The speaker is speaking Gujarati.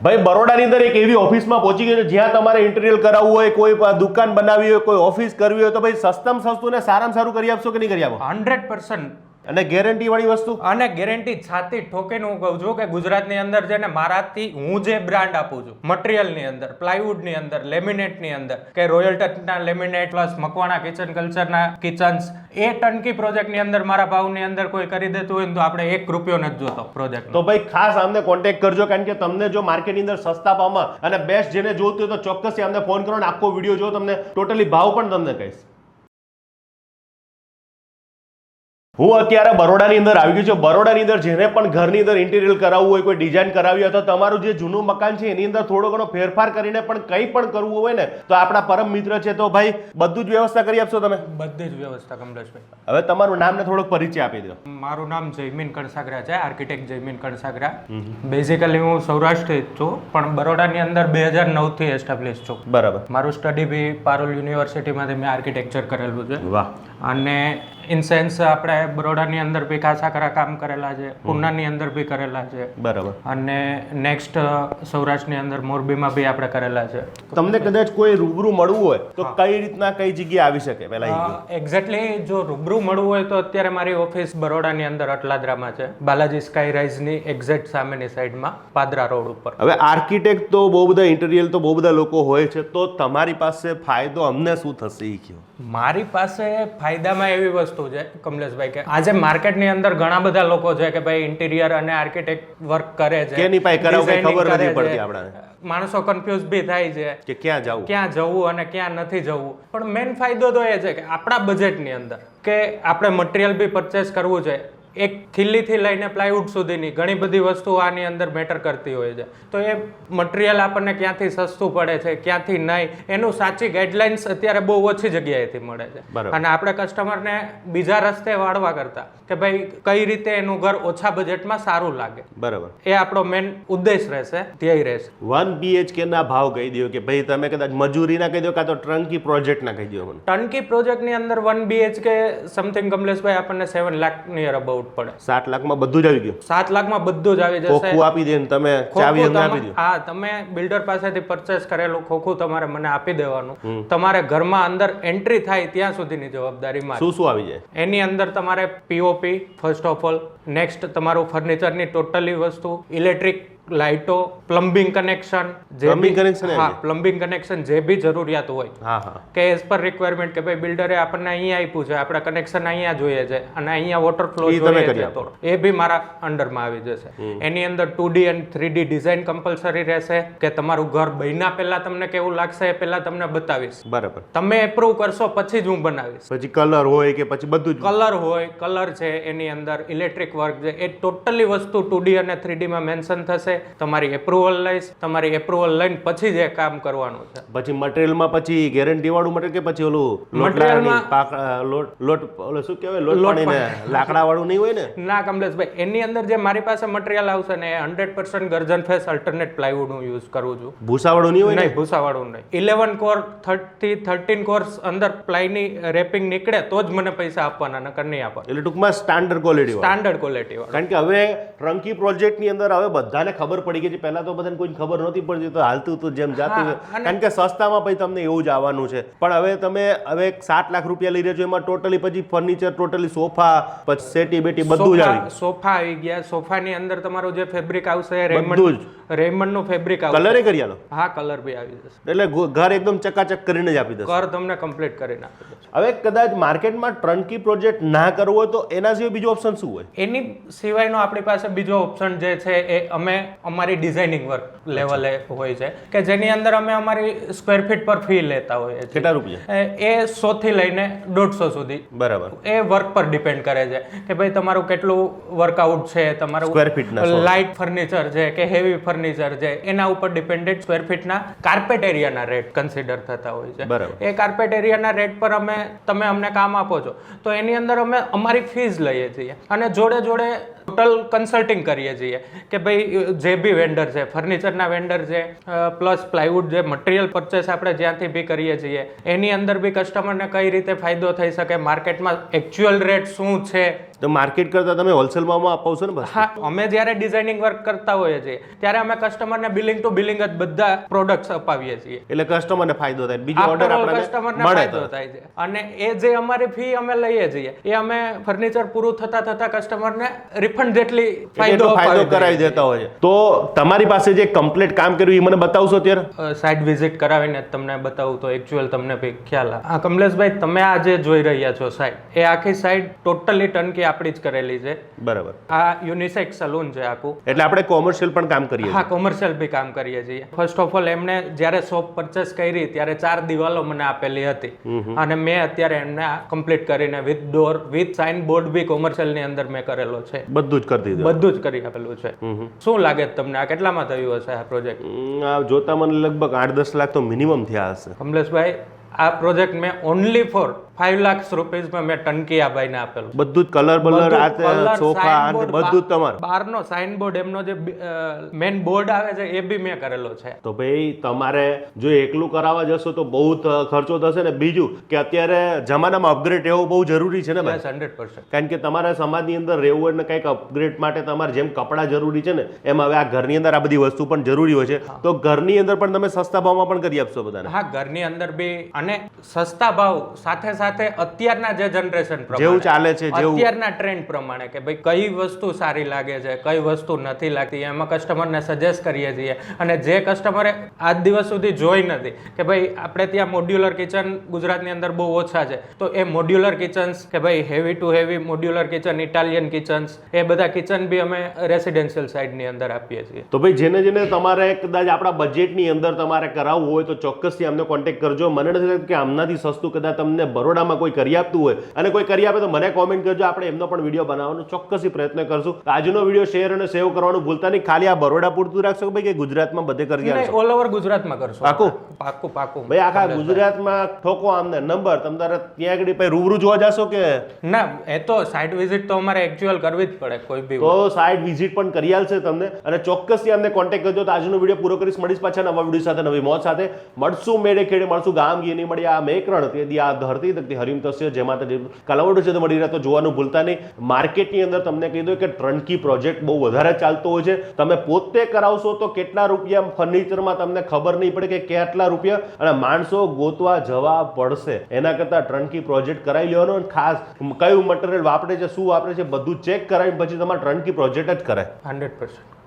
ભાઈ બરોડાની અંદર એક એવી ઓફિસમાં પહોંચી ગયો છે જ્યાં તમારે ઇન્ટિરિયર કરાવવું હોય, કોઈ દુકાન બનાવવી હોય, કોઈ ઓફિસ કરવી હોય તો ભાઈ સસ્તામાં સસ્તું ને સારામાં સારું કરી આપશો કે નહીં કરી આપો? 100%. અને ગેરંટી વાળી વસ્તુ? અને ગેરંટી છાતી ઠોકીને હું કહું છું કે ગુજરાતની અંદર છે ને મારાથી હું જે બ્રાન્ડ આપું છું મટીરિયલની અંદર, પ્લાયવુડની અંદર, લેમિનેટની અંદર, કે રોયલ ટચના લેમિનેટ પ્લસ મકવાણા કિચન કલ્ચરના કિચન્સ, એ ટર્નકી પ્રોજેક્ટની અંદર મારા ભાવની અંદર કોઈ કરી દેતું હોય ને તો આપણે 1 રૂપિયો નથી જોતો પ્રોજેક્ટ. તો ભાઈ ખાસ અમને કોન્ટેક્ટ કરજો, કારણ કે તમને જો માર્કેટની અંદર સસ્તા ભાવમાં અને બેસ્ટ જેને જોતું હોય તો ચોક્કસથી અમને ફોન કરો અને આખો વિડીયો જો, તમને ટોટલી ભાવ પણ તમને કહીશ. હું અત્યારે બરોડાની અંદર આવી ગયો છું. બરોડાની અંદર જેને પણ ઘરની અંદર ઇન્ટિરિયર કરાવવું હોય, કોઈ ડિઝાઇન કરાવી હોય, તો તમારું જે જૂનું મકાન છે એની અંદર થોડો ઘણો ફેરફાર કરીને પણ કંઈ પણ કરવું હોય ને તો આપણા પરમ મિત્ર છે, તો ભાઈ બધું જ વ્યવસ્થા કરી આપશો તમે? બધી જ વ્યવસ્થા કમલેશભાઈ. હવે તમારું નામ ને થોડોક પરિચય આપી દો. મારું નામ જયમીન કણસાગરા છે, આર્કિટેક્ટ જયમીન કણસાગરા. બેઝિકલી હું સૌરાષ્ટ્રથી જ છું, પણ બરોડાની અંદર 2009 થી એસ્ટાબ્લિશ છું. બરાબર. મારું સ્ટડી બી પારુલ યુનિવર્સિટીમાંથી મેં આર્કિટેક્ચર કરેલું છે. વાહ. અને ઇન સેન્સ આપણે બરોડાની અંદર બી ખાસા ખરા કામ કરેલા છે, પુનાની અંદર બી કરેલા છે. બરાબર. અને નેક્સ્ટ સૌરાષ્ટ્રની અંદર મોરબીમાં બી આપણે કરેલા છે. તમને કદાચ કોઈ રૂબરૂ મળવું હોય તો કઈ રીતના કઈ જગ્યાએ આવી શકે? પહેલા એક્ઝેક્ટલી જો રૂબરૂ મળવું હોય તો અત્યારે મારી ઓફિસ બરોડાની અંદર અટલાદરામાં છે, બાલાજી સ્કાય રાઇઝની એક્ઝેક્ટ સામેની સાઈડમાં, પાદરા રોડ ઉપર. હવે આર્કિટેક્ટ તો બહુ બધા, ઇન્ટિરિયર તો બહુ બધા લોકો હોય છે, તો તમારી પાસે ફાયદો અમને શું થશે એ કહો? મારી પાસે ફાયદામાં એવી વસ્તુ છે કમલેશભાઈ કે આજે માર્કેટની અંદર ઘણા બધા લોકો છે કે ભાઈ ઇન્ટિરિયર અને આર્કિટેક્ટ વર્ક કરે છે, કેની પાસે કરાવ કઈ ખબર નથી પડતી આપણને. માણસો કન્ફ્યુઝ બી થાય છે કે ક્યાં જવું અને ક્યાં નથી જવું. પણ મેઇન ફાયદો તો એ છે કે આપણા બજેટની અંદર કે આપણે મટીરિયલ બી પરચેસ કરવું છે, એક ખીલ્લીથી લઈને પ્લાયવુડ સુધીની ઘણી બધી વસ્તુઓ આની અંદર મેટર કરતી હોય છે. તો એ મટીરિયલ આપણને ક્યાંથી સસ્તું પડે છે, ક્યાંથી નહીં, એનું સાચી ગાઈડલાઇન્સ અત્યારે બહુ ઓછી જગ્યાએથી મળે છે. અને આપણે કસ્ટમરને બીજા રસ્તે વાળવા કરતા કે ભાઈ કઈ રીતે એનું ઘર ઓછા બજેટમાં સારું લાગે. બરાબર. એ આપણો મેઇન ઉદ્દેશ રહેશે, ધ્યેય રહેશે. 1 BHK ના ભાવ કહી દો કે ભાઈ તમે કદાચ મજૂરીના કહી દો કાં તો ટર્નકી પ્રોજેક્ટના કહી દો મને. ટર્નકી પ્રોજેક્ટની અંદર 1 BHK સમથિંગ કમલેશભાઈ આપણને 7 લાખ નિયર અબાઉટ પડે. 7 લાખમાં બધું જ આવી ગયું? 7 લાખમાં બધું જ આવી જશે. ખોખું આપી દે ને તમે ચાવી અમને આપી દો? હા, તમે બિલ્ડર પાસેથી પરચેસ કરેલું ખોખું તમારે મને આપી દેવાનું. તમારે ઘરમાં અંદર એન્ટ્રી થાય ત્યાં સુધીની જવાબદારી મારી. શું શું આવી જાય એની અંદર? તમારે POP first of all, next તમારું ફર્નિચરની ટોટલી વસ્તુ, ઇલેક્ટ્રિક લાઇટો, પ્લમ્બિંગ કનેક્શન, પ્લમ્બિંગ કનેક્શન જે બી જરૂરિયાત હોય કે એઝ પર રિક્વાયરમેન્ટ કે ભાઈ બિલ્ડરે આપણને અહીંયા આપ્યું છે, આપણે કનેક્શન અહીંયા જોઈએ છે અને અહીંયા વોટર ફ્લો જોઈએ છે, તો એ બી મારા અંડરમાં આવી જશે. એની અંદર 2D અને 3D ડિઝાઇન કમ્પલસરી રહેશે કે તમારું ઘર બન્યા પહેલા તમને કેવું લાગશે એ પહેલા તમને બતાવીશ. બરાબર. તમે એપ્રુવ કરશો પછી જ હું બનાવીશ. પછી કલર હોય કે પછી બધું જ? કલર હોય, કલર છે એની અંદર, ઇલેક્ટ્રિક વર્ક છે, એ ટોટલી વસ્તુ 2D અને 3D માં મેન્શન થશે. તમારી એપ્રુવલ લઈશ, તમારી એપ્રુવલ લઈને પછી જ એ કામ કરવાનું છે. પછી મટીરિયલમાં પછી ગેરંટી વાળું મટીરિયલ કે પછી ઓલું લોટ ઓલું શું કહેવાય, લોટ પાણીને લાકડા વાળું નહીં હોય ને? ના કમલેશભાઈ, એની અંદર જે મારી પાસે મટીરિયલ આવશે ને એ 100% ગર્જન ફેસ અલ્ટરનેટ પ્લાયવુડ હું યુઝ કરું છું. ભૂસાવાળું નહીં હોય ને? નહીં, ભૂસાવાળું નહીં. 11 કોર 13 કોર્સ અંદર પ્લાયની રેપિંગ નીકળે તો જ મને પૈસા આપવાના, નકર નહીં આપવાના. એટલે ટૂંકમાં સ્ટાન્ડર્ડ ક્વોલિટી વાળું. કારણ કે હવે ટર્નકી પ્રોજેક્ટની અંદર હવે બધાને ખબર પડી ગઈ છે. પહેલા તો બધાને કોઈ ખબર નહોતી પડતી, તો હાલતું હતું જેમ જાતું, કારણ કે સસ્તામાં પછી તમને એવું જ આવવાનું છે. પણ હવે તમે 7 લાખ રૂપિયા લઈ રહ્યા છો, એમાં ટોટલી પછી ફર્નિચર, ટોટલી સોફા, પછી સેટી બેટી બધું જ આવી. સોફા આવી ગયા. સોફાની અંદર તમારું જે ફેબ્રિક આવશે રેમંડ નું ફેબ્રિક આવશે. કલરે કરી આલો? હા, કલર બી આવી જશે. એટલે ઘર એકદમ ચકાચક કરીને જ આપી દેશે. ઘર તમને કમ્પ્લીટ કરીને આપી દેશે. હવે કદાચ માર્કેટમાં ટર્નકી પ્રોજેક્ટ ના કરવો હોય તો એના સિવાય બીજો ઓપ્શન શું હોય? એની સિવાયનો આપણી પાસે બીજો ઓપ્શન જે છે એ અમે અમારી ડિઝાઇનિંગ વર્ક લેવલે હોય છે કે જેની અંદર અમે અમારી સ્ક્વેર ફીટ પર ફી લેતા હોઈએ છીએ. કેટલા રૂપિયા? એ 100 થી લઈને 150 સુધી. બરાબર. એ વર્ક પર ડિપેન્ડ કરે છે કે ભાઈ તમારું કેટલું વર્કઆઉટ છે, તમારું સ્ક્વેર ફીટના લાઇટ ફર્નિચર છે કે હેવી ફર્નિચર છે, એના ઉપર ડિપેન્ડેડ સ્ક્વેર ફીટના કાર્પેટ એરિયાના રેટ કન્સિડર થતા હોય છે. બરાબર. એ કાર્પેટ એરિયાના રેટ પર તમે અમને કામ આપો છો તો એની અંદર અમે અમારી ફીઝ લઈએ છીએ અને જોડે ટોટલ કન્સલ્ટિંગ કરીએ છીએ કે ભાઈ જે બી વેન્ડર છે, ફર્નિચરના વેન્ડર છે, પ્લસ પ્લાયવુડ જે મટીરિયલ પરચેસ આપણે જ્યાંથી બી કરીએ છીએ એની અંદર બી કસ્ટમરને કઈ રીતે ફાયદો થઈ શકે, માર્કેટમાં એકચ્યુઅલ રેટ શું છે તો માર્કેટ કરતા તમે હોલસેલમાં અપાવશો ને બસ? હા, અમે જ્યારે ડિઝાઇનિંગ વર્ક કરતા હોઈએ છીએ ત્યારે અમે કસ્ટમરને બિલિંગ ટુ બિલિંગ જ બધા પ્રોડક્ટ્સ અપાવીએ છીએ. એટલે કસ્ટમરને ફાયદો થાય, બીજો ઓર્ડર આપણને કસ્ટમરને મળે ફાયદો થાય છે. અને એ જે અમારી ફી અમે લઈએ છીએ એ અમે ફર્નિચર પૂરું થતા કસ્ટમરને રિફંડ જેટલી ફાયદો કરાવી દેતા હોય છે. તો તમારી પાસે જે કમ્પ્લીટ કામ કર્યું એ મને બતાવશો અત્યારે? સાઇટ વિઝિટ કરાવીને તમને બતાવું તો એકચ્યુઅલ તમને બી ખ્યાલ આવે. હા કમલેશભાઈ, તમે આ જે જોઈ રહ્યા છો સાઇટ, એ આખી સાઇટ ટોટલી ટર્નકી આપણી જ કરેલી છે. બરાબર. આ યુનિસેક્સ સલૂન છે આખું. એટલે આપણે કોમર્શિયલ પણ કામ કરીએ? હા, કોમર્શિયલ બી કામ કરીએ છીએ. ફર્સ્ટ ઓફ ઓલ એમને જ્યારે શોપ પરચેસ કરી ત્યારે 4 દિવાલો મને આપેલી હતી અને મેં અત્યારે એમને કમ્પ્લીટ કરીને with door with sign board B commercial ની અંદર મેં કરેલો છે. બધું જ કરી દીધું? બધું જ કરી આપેલું છે. શું લાગે તમને આ કેટલામાં થયું હશે આ પ્રોજેક્ટ? જોતા મને લગભગ 8-10 લાખ તો મિનિમમ થયા હશે. કમલેશભાઈ, આ પ્રોજેક્ટ મેં ઓનલી ફોર 5 લાખ રૂપીસમાં મેં ટંકી આ ભાઈને આપેલું. બધું જ કલર બલર આ સોફા અને બધું જ તમારું? બહારનો સાઇન બોર્ડ એમનો જે મેન બોર્ડ આવે છે એ બી મેં કરેલો છે. તો ભાઈ તમારે જો એકલું કરાવવા જશો તો બહુ ખર્ચો થશે ને. બીજું કે અત્યારે જમાનામાં અપગ્રેડ રહેવું બહુ જરૂરી છે ને ભાઈ? 100%. કારણ કે તમારા સમાજની અંદર રહેવું હોય ને કંઈક અપગ્રેડ માટે તમારે જેમ કપડાં જરૂરી છે ને એમ હવે આ ઘરની અંદર આ બધી વસ્તુ પણ જરૂરી હોય છે. તો ઘરની અંદર પણ તમે સસ્તા ભાવમાં પણ કરી આપશો બધાને? હા, ઘરની અંદર બી અને સસ્તા ભાવ સાથે સાથે અત્યારના જે જનરેશન જેવું ચાલે છે, જેવું અત્યારના ટ્રેન્ડ પ્રમાણે કે ભાઈ કઈ વસ્તુ સારી લાગે છે, કઈ વસ્તુ નથી લાગતી, એમાં કસ્ટમરને સજેસ્ટ કરીએ છીએ. અને જે કસ્ટમરે આજ દિવસ સુધી જોઈ નથી કે ભાઈ આપણે ત્યાં મોડ્યુલર કિચન ગુજરાતની અંદર બહુ ઓછા છે, તો એ મોડ્યુલર કિચન્સ કે ભાઈ heavy to heavy modular kitchen, Italian kitchens, એ બધા કિચન બી અમે રેસિડેન્શિયલ સાઇડની અંદર આપીએ છીએ. તો ભાઈ જેને તમારે કદાચ આપણા બજેટની અંદર તમારે કરાવવું હોય તો ચોક્કસથી અમને કોન્ટેક્ટ કરજો. મને નથી લાગતું કે આમનાથી સસ્તું કદાચ તમને બરોડામાં કોઈ કરી આપતું હોય અને કોઈ કરી આપે તો મને કોમેન્ટ કરજો. આપણે એમનો પણ વિડીયો બનાવવાનો ચોક્કસથી પ્રયત્ન કરશું. આજનો વિડીયો શેર અને સેવ કરવાનું ભૂલતા નહીં. ખાલી આ બરોડા પૂરતું રાખશો ભાઈ કે ગુજરાતમાં બધે કરી આપશો? ઓલ ઓવર ગુજરાતમાં કરશો. પાકું? પાકું પાકું ભાઈ આખા ગુજરાતમાં ઠોકો આમને નંબર. તમારે ત્યાં આગળ ભાઈ રૂબરૂ જોવા જશો કે ના? એ તો સાઇટ વિઝિટ તો અમારે એકચ્યુઅલ કરવી જ પડે કોઈ બી. તો સાઇટ વિઝિટ પણ કરી આલશે તમને અને ચોક્કસથી અમને કોન્ટેક્ટ કરજો. તો આજનો વિડીયો પૂરો કરીશ. મળીશ પાછા નવા વિડીયો સાથે, નવી મોજ સાથે. મળશું મેળે ખેડે, મળશું ગામ ગીની મળી. આ મેકરણ તેથી આ ધરતી તકતી હરિમ તસ્ય જેમાં કલાવડો છે તો મળી રહ્યા. તો જોવાનું ભૂલતા નહીં. માર્કેટની અંદર તમને કહી દો કે ટર્નકી પ્રોજેક્ટ બહુ વધારે ચાલતો હોય છે. તમે પોતે કરાવશો તો કેટલા રૂપિયા ફર્નિચરમાં તમને ખબર નહીં પડે કે કેટલા રૂપિયા અને માણસો ગોતવા જવા પડશે. એના કરતાં ટર્નકી પ્રોજેક્ટ કરાવી લેવાનો અને ખાસ કયું મટીરિયલ વાપરે છે, શું વાપરે છે બધું ચેક કરાવી પછી તમારે ટર્નકી પ્રોજેક્ટ જ કરાય. 100%.